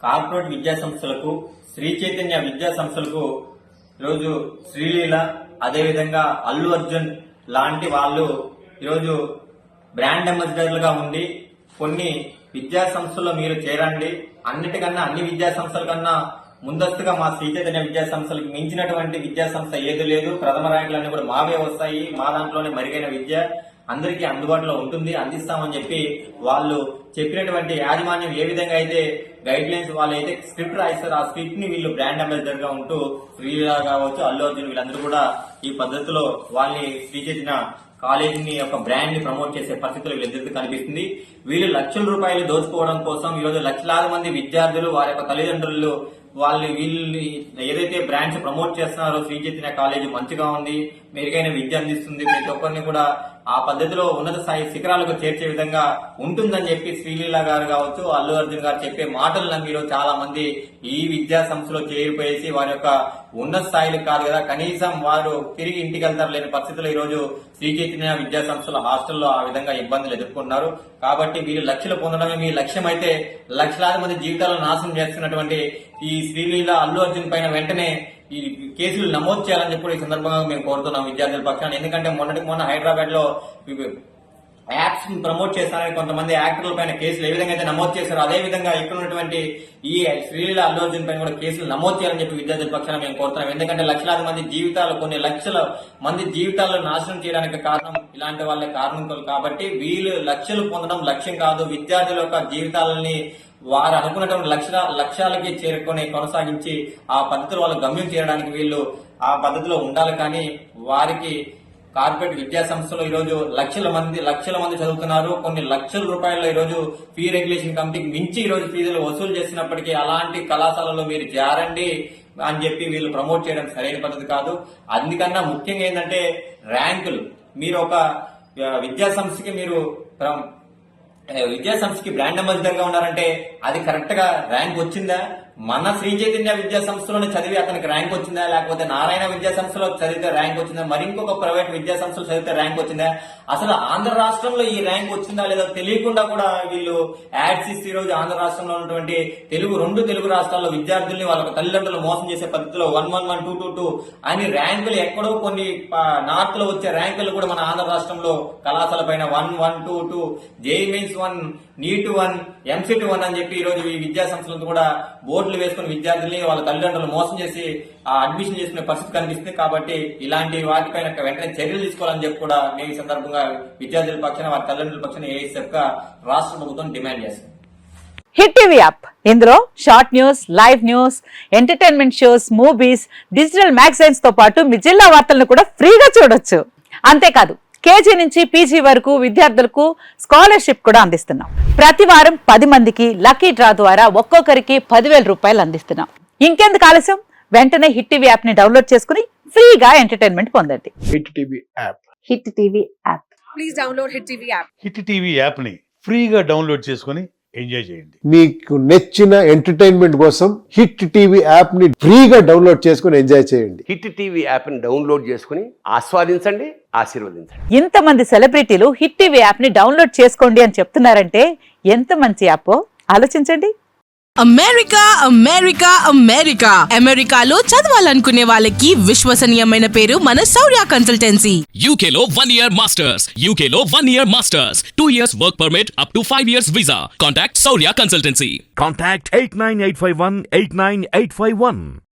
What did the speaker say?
Corporate విద్యా సంస్థలకు, శ్రీ చైతన్య విద్యా సంస్థలకు ఈరోజు శ్రీలీల, అదేవిధంగా అల్లు అర్జున్ లాంటి వాళ్ళు ఈరోజు బ్రాండ్ అంబాసిడర్లుగా ఉండి కొన్ని విద్యా సంస్థల్లో మీరు చేరండి, అన్నిటికన్నా అన్ని విద్యా సంస్థల కన్నా ముందస్తుగా మా శ్రీ చైతన్య విద్యా సంస్థలకు మించినటువంటి విద్యా సంస్థ ఏది లేదు. ప్రథమ ర్యాంకులన్నీ కూడా మావే వస్తాయి. మా దాంట్లోనే మెరుగైన విద్య అందరికీ అందుబాటులో ఉంటుంది, అందిస్తామని చెప్పి వాళ్ళు చెప్పినటువంటి యాజమాన్యం ఏ విధంగా అయితే గైడ్ లైన్స్ వాళ్ళు అయితే స్క్రిప్ట్ రాయిస్తారు, ఆ స్క్రిప్ట్ ని వీళ్ళు బ్రాండ్ అంబాసిడర్ గా ఉంటూ శ్రీలీల కావచ్చు, అల్లు అర్జున్ వీళ్ళందరూ కూడా ఈ పద్ధతిలో వాళ్ళని శ్రీ చైతన్య కాలేజీని యొక్క బ్రాండ్ ని ప్రమోట్ చేసే పరిస్థితులు వీళ్ళిద్దరికీ కనిపిస్తుంది. వీళ్ళు లక్షల రూపాయలు దోచుకోవడం కోసం ఈరోజు లక్షలాది మంది విద్యార్థులు, వారి యొక్క తల్లిదండ్రులు వీళ్ళని ఏదైతే బ్రాండ్స్ ప్రమోట్ చేస్తున్నారో శ్రీ చైతన్య కాలేజీ మంచిగా ఉంది, మెరుగైన విద్య అందిస్తుంది, ప్రతి ఒక్కరిని కూడా ఆ పద్ధతిలో ఉన్నత స్థాయి శిఖరాలకు చేర్చే విధంగా ఉంటుందని చెప్పి శ్రీలీల గారు కావచ్చు, అల్లు అర్జున్ గారు చెప్పే మాటలు నమ్మిలో చాలా మంది ఈ విద్యా సంస్థలో చేరిపోయేసి వారి యొక్క ఉన్నత స్థాయిలకు కాదు కదా, కనీసం వారు తిరిగి ఇంటికి వెళ్తారు లేని పరిస్థితుల్లో ఈ రోజు శ్రీ చైతన్య విద్యా సంస్థల హాస్టల్లో ఆ విధంగా ఇబ్బందులు ఎదుర్కొన్నారు. కాబట్టి వీళ్ళు లక్షలు పొందడమే మీ లక్ష్యం అయితే లక్షలాది మంది జీవితాలను నాశనం చేస్తున్నటువంటి ఈ శ్రీలీల, అల్లు అర్జున్ పైన వెంటనే ఈ కేసులు నమోదు చేయాలని చెప్పి ఈ సందర్భంగా మేము కోరుతున్నాం విద్యార్థుల పక్షాన. ఎందుకంటే మొన్న హైదరాబాద్ లో యాప్స్ ప్రమోట్ చేస్తారని కొంతమంది యాక్టర్ల పైన కేసులు ఏ విధంగా అయితే నమోదు చేశారో అదే విధంగా ఇక్కడ ఉన్నటువంటి ఈ శ్రీలీల, అల్లు అర్జున్ పైన కూడా కేసులు నమోదు చేయాలని చెప్పి విద్యార్థుల పక్షాన మేము కోరుతున్నాం. ఎందుకంటే లక్షలాది మంది జీవితాలు, కొన్ని లక్షల మంది జీవితాలను నాశనం చేయడానికి కారణం ఇలాంటి వాళ్ళే కారణం. కాబట్టి వీళ్ళు లక్షలు పొందడం లక్ష్యం కాదు, విద్యార్థుల యొక్క జీవితాలని వారు అనుకున్నటువంటి లక్ష్యాలకి కొనసాగించి ఆ పద్ధతిలో వాళ్ళు గమ్యం చేరడానికి వీళ్ళు ఆ పద్ధతిలో ఉండాలి. కానీ వారికి కార్పొరేట్ విద్యా సంస్థలో ఈరోజు లక్షల మంది చదువుతున్నారు. కొన్ని లక్షల రూపాయల్లో ఈరోజు ఫీ రెగ్యులేషన్ కమిటీకి మించి ఈరోజు ఫీజులు వసూలు చేసినప్పటికీ అలాంటి కళాశాలలో మీరు చేరండి అని చెప్పి వీళ్ళు ప్రమోట్ చేయడం సరైన పద్ధతి కాదు. అందుకన్నా ముఖ్యంగా ఏంటంటే ర్యాంకులు. మీరు ఒక విద్యా సంస్థకి బ్రాండ్ అంబాసిడర్ గా ఉన్నారంటే అది కరెక్ట్ గా ర్యాంక్ వచ్చిందా? మన శ్రీ చైతన్య విద్యా సంస్థలోనే చదివి అతనికి ర్యాంక్ వచ్చిందా, లేకపోతే నారాయణ విద్యా సంస్థలో చదివితే ర్యాంక్ వచ్చిందా, మరి ఇంకొక ప్రైవేట్ విద్యా సంస్థలో చదివితే ర్యాంక్ వచ్చిందా? అసలు ఆంధ్ర రాష్ట్రంలో ఈ ర్యాంక్ వచ్చిందా లేదా తెలియకుండా కూడా వీళ్ళు యాడ్స్ ఇస్తే ఈ రోజు ఆంధ్ర రాష్ట్రంలో ఉన్నటువంటి రెండు తెలుగు రాష్ట్రాల్లో విద్యార్థుల్ని వాళ్ళ తల్లిదండ్రులు మోసం చేసే పద్ధతిలో 111, 222 అని ర్యాంకులు ఎక్కడో కొన్ని నార్త్ లో వచ్చే ర్యాంకులు కూడా మన ఆంధ్ర రాష్ట్రంలో కళాశాల పైన 1122, జేఈఈ మెయిన్స్ 1, నీట్ 1, ఎంసెట్ 1 అని చెప్పి ఈ రోజు ఈ విద్యా సంస్థలతో కూడా బోర్డులు వేసుకుని విద్యార్థుల్ని వాళ్ళ తల్లిదండ్రులు మోసం చేసి అడ్మిషన్ చేసుకునే పరిస్థితి కనిపిస్తుంది. కాబట్టి ఇలాంటి వాటిపైన వెంటనే చర్యలు తీసుకోవాలని చెప్పి కూడా మేము ఈ సందర్భంగా విద్యార్థుల పక్షాన, వారి తల్లిదండ్రుల పక్షాన ఏఎస్ఎఫ్ గా రాష్ట్ర ప్రభుత్వం డిమాండ్ చేస్తుంది. హిట్ టీవీ యాప్, ఇందులో short news, live news, entertainment shows, movies, digital magazines తో పాటు మీ జిల్లా వార్తలను కూడా ఫ్రీగా చూడొచ్చు. అంతేకాదు కేజీ నుంచి పీజీ వరకు విద్యార్థులకు స్కాలర్షిప్ కూడా అందిస్తున్నాం. ప్రతి వారం 10 మందికి లక్కీ డ్రా ద్వారా ఒక్కొక్కరికి 10,000 రూపాయలు అందిస్తున్నాం. ఇంకెందుకు ఆలస్యం, వెంటనే హిట్ టీవీ యాప్ ని డౌన్లోడ్ చేసుకుని ఫ్రీగా ఎంటర్టైన్మెంట్ పొందండి. Hit TV app. Hit TV app. Please download hit TV app. Hit TV app ని ఫ్రీగా డౌన్లోడ్ చేసుకుని ఎంజాయ్ చేయండి. మీకు నచ్చిన ఎంటర్టైన్మెంట్ కోసం హిట్ టీవీ యాప్ ని ఫ్రీగా డౌన్లోడ్ చేసుకుని ఎంజాయ్ చేయండి. హిట్ టీవీ యాప్ ని డౌన్లోడ్ చేసుకుని ఆస్వాదించండి, ఆశీర్వదించండి. ఇంతమంది సెలబ్రిటీలు హిట్ టీవీ యాప్ ని డౌన్లోడ్ చేసుకోండి అని చెప్తున్నారంటే ఎంత మంచి యాప్ ఆలోచించండి. అమెరికా అమెరికా అమెరికా అమెరికాలో చదవాలనుకునే వాళ్ళకి విశ్వసనీయమైన పేరు మన శౌర్య కన్సల్టెన్సీ. UK లో 1 year masters. UK లో 1 year masters. 2 years work permit up to 5 years visa. Contact Saurya Consultancy. Contact 89851 89851.